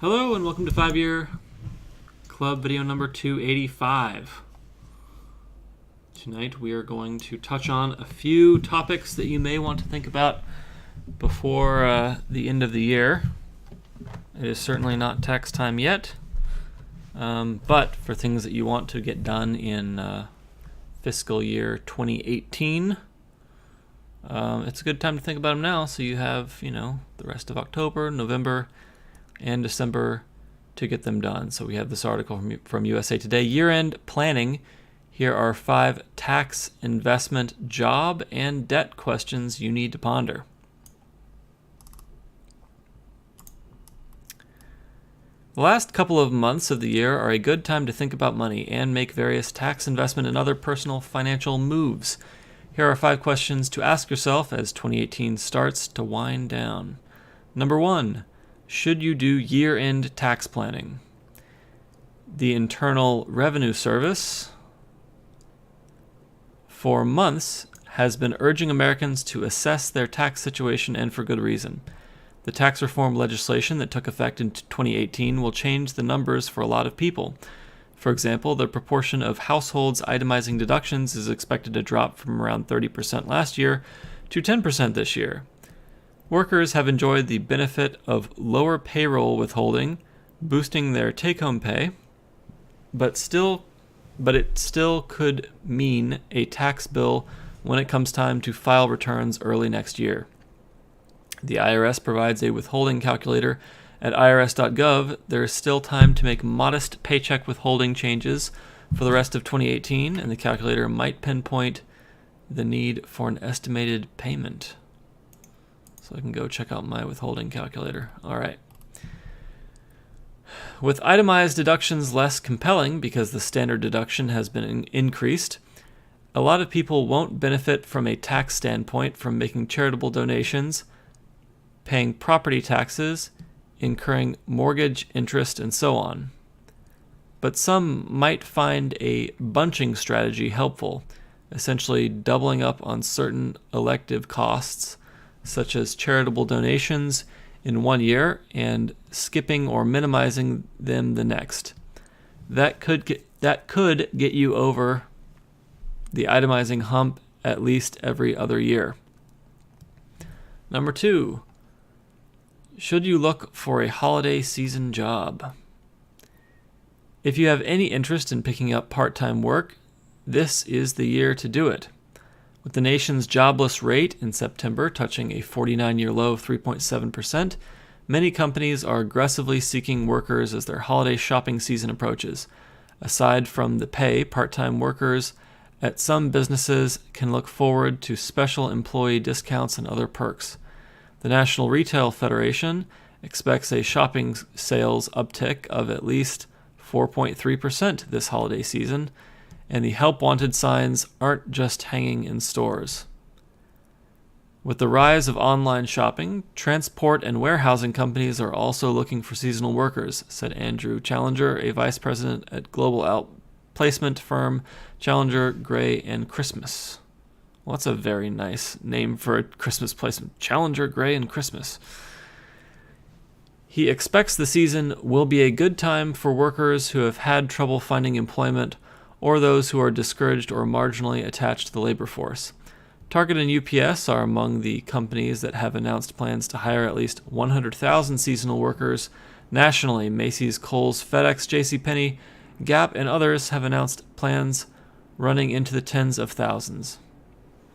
Hello and welcome to 5-Year Club video number 285. Tonight we are going to touch on a few topics that you may want to think about before the end of the year. It is certainly not tax time yet, but for things that you want to get done in fiscal year 2018, it's a good time to think about them now, so you have, the rest of October, November, and December to get them done. So we have this article from USA Today, Year-End Planning. Here are 5 tax, investment, job, and debt questions you need to ponder. The last couple of months of the year are a good time to think about money and make various tax, investment, and other personal financial moves. Here are 5 questions to ask yourself as 2018 starts to wind down. Number 1. Should you do year-end tax planning? The Internal Revenue Service, for months, has been urging Americans to assess their tax situation, and for good reason. The tax reform legislation that took effect in 2018 will change the numbers for a lot of people. For example, the proportion of households itemizing deductions is expected to drop from around 30% last year to 10% this year. Workers have enjoyed the benefit of lower payroll withholding, boosting their take-home pay, but it still could mean a tax bill when it comes time to file returns early next year. The IRS provides a withholding calculator at irs.gov. There is still time to make modest paycheck withholding changes for the rest of 2018, and the calculator might pinpoint the need for an estimated payment. So I can go check out my withholding calculator. All right. With itemized deductions less compelling because the standard deduction has been increased, a lot of people won't benefit from a tax standpoint from making charitable donations, paying property taxes, incurring mortgage interest, and so on. But some might find a bunching strategy helpful, essentially doubling up on certain elective costs, such as charitable donations in one year and skipping or minimizing them the next. That could get you over the itemizing hump at least every other year. Number 2, should you look for a holiday season job? If you have any interest in picking up part-time work, this is the year to do it. With the nation's jobless rate in September touching a 49-year low of 3.7%, many companies are aggressively seeking workers as their holiday shopping season approaches. Aside from the pay, part-time workers at some businesses can look forward to special employee discounts and other perks. The National Retail Federation expects a shopping sales uptick of at least 4.3% this holiday season, and the help wanted signs aren't just hanging in stores. With the rise of online shopping, transport and warehousing companies are also looking for seasonal workers, said Andrew Challenger, a vice president at global outplacement firm Challenger, Gray & Christmas. Well, that's a very nice name for a Christmas placement. Challenger, Gray & Christmas. He expects the season will be a good time for workers who have had trouble finding employment or those who are discouraged or marginally attached to the labor force. Target and UPS are among the companies that have announced plans to hire at least 100,000 seasonal workers nationally. Macy's, Kohl's, FedEx, JCPenney, Gap, and others have announced plans running into the tens of thousands.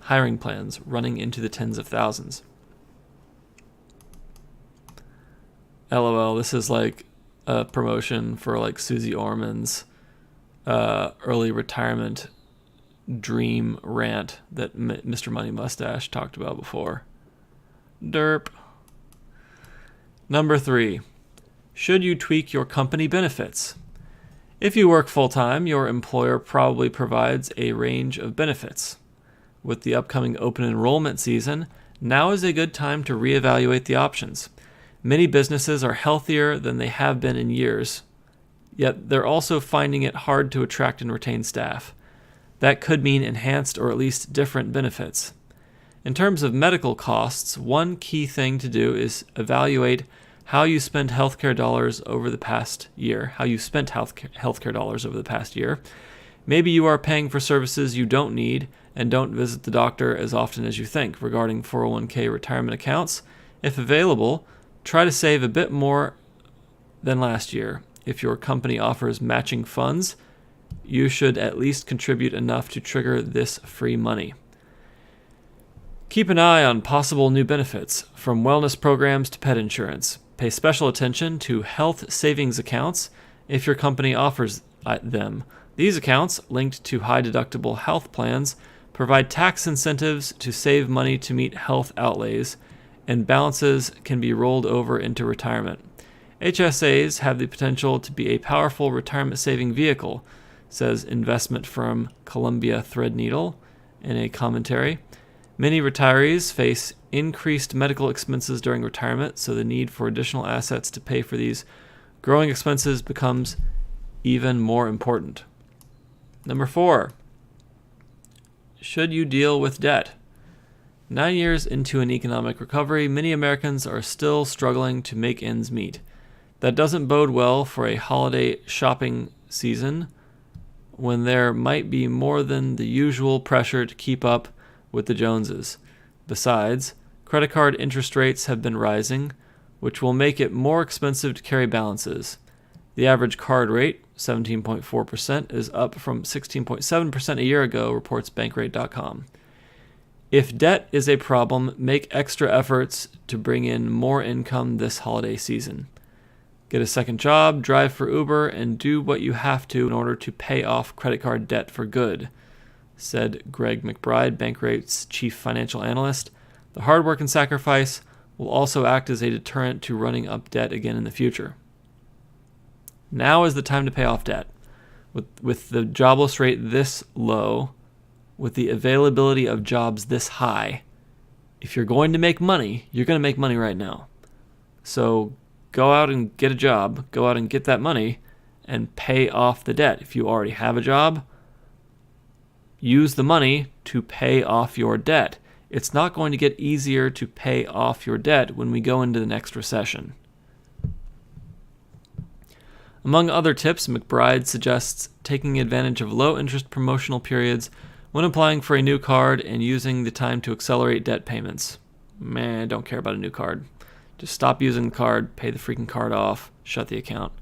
Hiring plans running into the tens of thousands. LOL, this is like a promotion for like Susie Orman's early retirement dream rant that Mr. Money Mustache talked about before. Derp. Number 3, should you tweak your company benefits? If you work full-time, your employer probably provides a range of benefits. With the upcoming open enrollment season, now is a good time to reevaluate the options. Many businesses are healthier than they have been in years, yet they're also finding it hard to attract and retain staff. That could mean enhanced or at least different benefits. In terms of medical costs, one key thing to do is evaluate how you spent healthcare dollars over the past year. Maybe you are paying for services you don't need and don't visit the doctor as often as you think. Regarding 401k retirement accounts, if available, try to save a bit more than last year. If your company offers matching funds, you should at least contribute enough to trigger this free money. Keep an eye on possible new benefits, from wellness programs to pet insurance. Pay special attention to health savings accounts if your company offers them. These accounts, linked to high-deductible health plans, provide tax incentives to save money to meet health outlays, and balances can be rolled over into retirement. HSAs have the potential to be a powerful retirement-saving vehicle, says investment firm Columbia Threadneedle in a commentary. Many retirees face increased medical expenses during retirement, so the need for additional assets to pay for these growing expenses becomes even more important. Number 4, should you deal with debt? 9 years into an economic recovery, many Americans are still struggling to make ends meet. That doesn't bode well for a holiday shopping season when there might be more than the usual pressure to keep up with the Joneses. Besides, credit card interest rates have been rising, which will make it more expensive to carry balances. The average card rate, 17.4%, is up from 16.7% a year ago, reports Bankrate.com. If debt is a problem, make extra efforts to bring in more income this holiday season. Get a second job, drive for Uber, and do what you have to in order to pay off credit card debt for good, said Greg McBride, Bankrate's chief financial analyst. The hard work and sacrifice will also act as a deterrent to running up debt again in the future. Now is the time to pay off debt. With the jobless rate this low, with the availability of jobs this high, if you're going to make money, you're going to make money right now. So go out and get a job, go out and get that money, and pay off the debt. If you already have a job, use the money to pay off your debt. It's not going to get easier to pay off your debt when we go into the next recession. Among other tips, McBride suggests taking advantage of low-interest promotional periods when applying for a new card and using the time to accelerate debt payments. Don't care about a new card. Just stop using the card, pay the freaking card off, shut the account.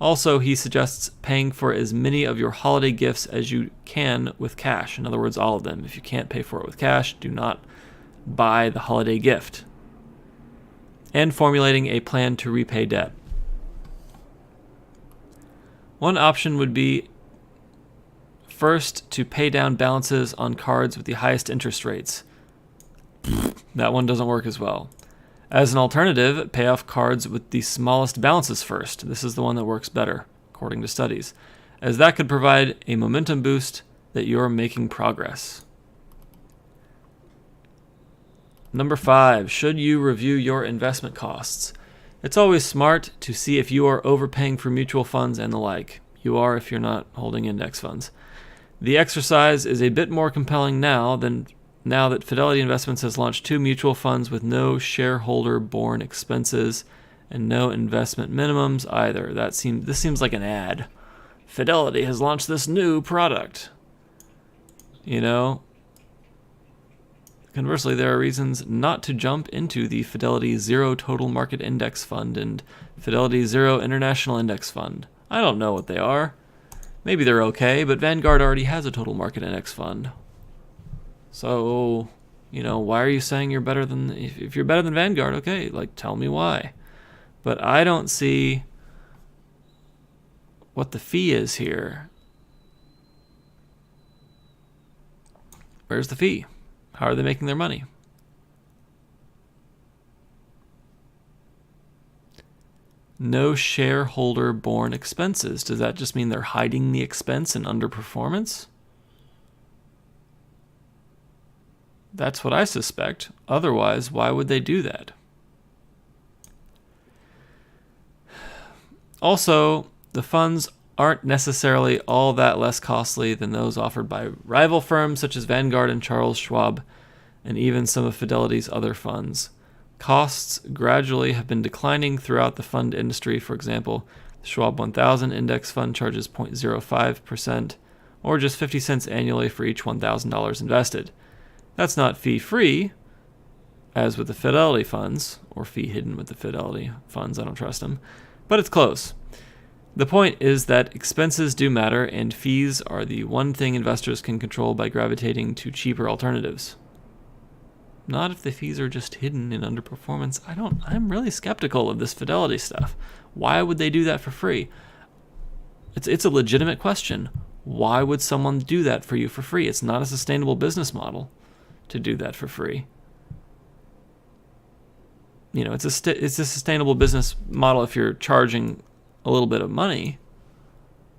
Also, he suggests paying for as many of your holiday gifts as you can with cash. In other words, all of them. If you can't pay for it with cash, do not buy the holiday gift. And formulating a plan to repay debt. One option would be first to pay down balances on cards with the highest interest rates. That one doesn't work as well. As an alternative, pay off cards with the smallest balances first. This is the one that works better, according to studies, as that could provide a momentum boost that you're making progress. Number 5, should you review your investment costs? It's always smart to see if you are overpaying for mutual funds and the like. You are if you're not holding index funds. The exercise is a bit more compelling now that Fidelity Investments has launched 2 mutual funds with no shareholder-borne expenses and no investment minimums either. This seems like an ad. Fidelity has launched this new product. Conversely, there are reasons not to jump into the Fidelity Zero Total Market Index Fund and Fidelity Zero International Index Fund. I don't know what they are. Maybe they're okay, but Vanguard already has a Total Market Index Fund. So, why are you saying you're better than... If you're better than Vanguard, okay, tell me why. But I don't see what the fee is here. Where's the fee? How are they making their money? No shareholder-borne expenses. Does that just mean they're hiding the expense in underperformance? That's what I suspect. Otherwise, why would they do that? Also, the funds aren't necessarily all that less costly than those offered by rival firms such as Vanguard and Charles Schwab, and even some of Fidelity's other funds. Costs gradually have been declining throughout the fund industry. For example, the Schwab 1000 index fund charges 0.05% or just 50 cents annually for each $1,000 invested. That's not fee-free, as with the Fidelity funds, or fee hidden with the Fidelity funds. I don't trust them, but it's close. The point is that expenses do matter, and fees are the one thing investors can control by gravitating to cheaper alternatives. Not if the fees are just hidden in underperformance. I'm really skeptical of this Fidelity stuff. Why would they do that for free? It's a legitimate question. Why would someone do that for you for free? It's not a sustainable business model to do that for free. It's a sustainable business model if you're charging a little bit of money,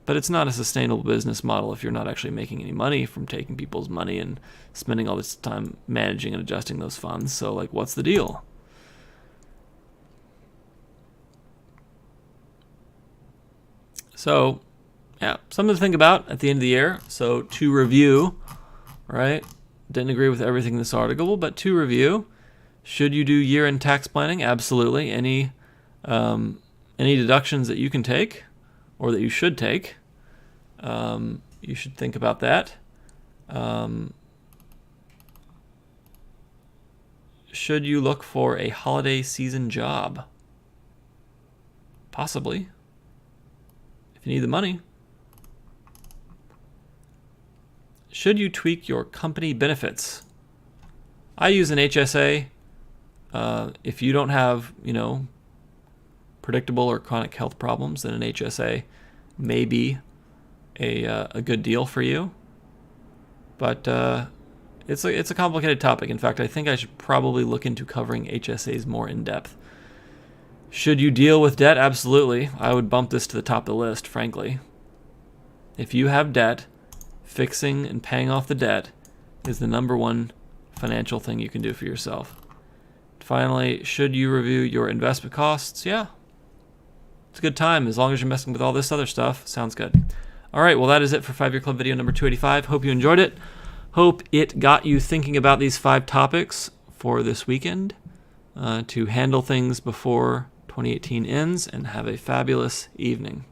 but it's not a sustainable business model if you're not actually making any money from taking people's money and spending all this time managing and adjusting those funds. So, what's the deal? So, yeah, something to think about at the end of the year. So, to review, right? Didn't agree with everything in this article, but to review, should you do year-end tax planning? Absolutely. Any deductions that you can take or that you should take, you should think about that. Should you look for a holiday season job? Possibly, if you need the money. Should you tweak your company benefits? I use an HSA. If you don't have, predictable or chronic health problems, then an HSA may be a good deal for you. But it's a complicated topic. In fact, I think I should probably look into covering HSAs more in depth. Should you deal with debt? Absolutely. I would bump this to the top of the list, frankly. If you have debt, fixing and paying off the debt is the number one financial thing you can do for yourself. Finally, should you review your investment costs? Yeah. It's a good time as long as you're messing with all this other stuff. Sounds good. All right, well, that is it for 5-Year Club video number 285. Hope you enjoyed it. Hope it got you thinking about these 5 topics for this weekend to handle things before 2018 ends, and have a fabulous evening.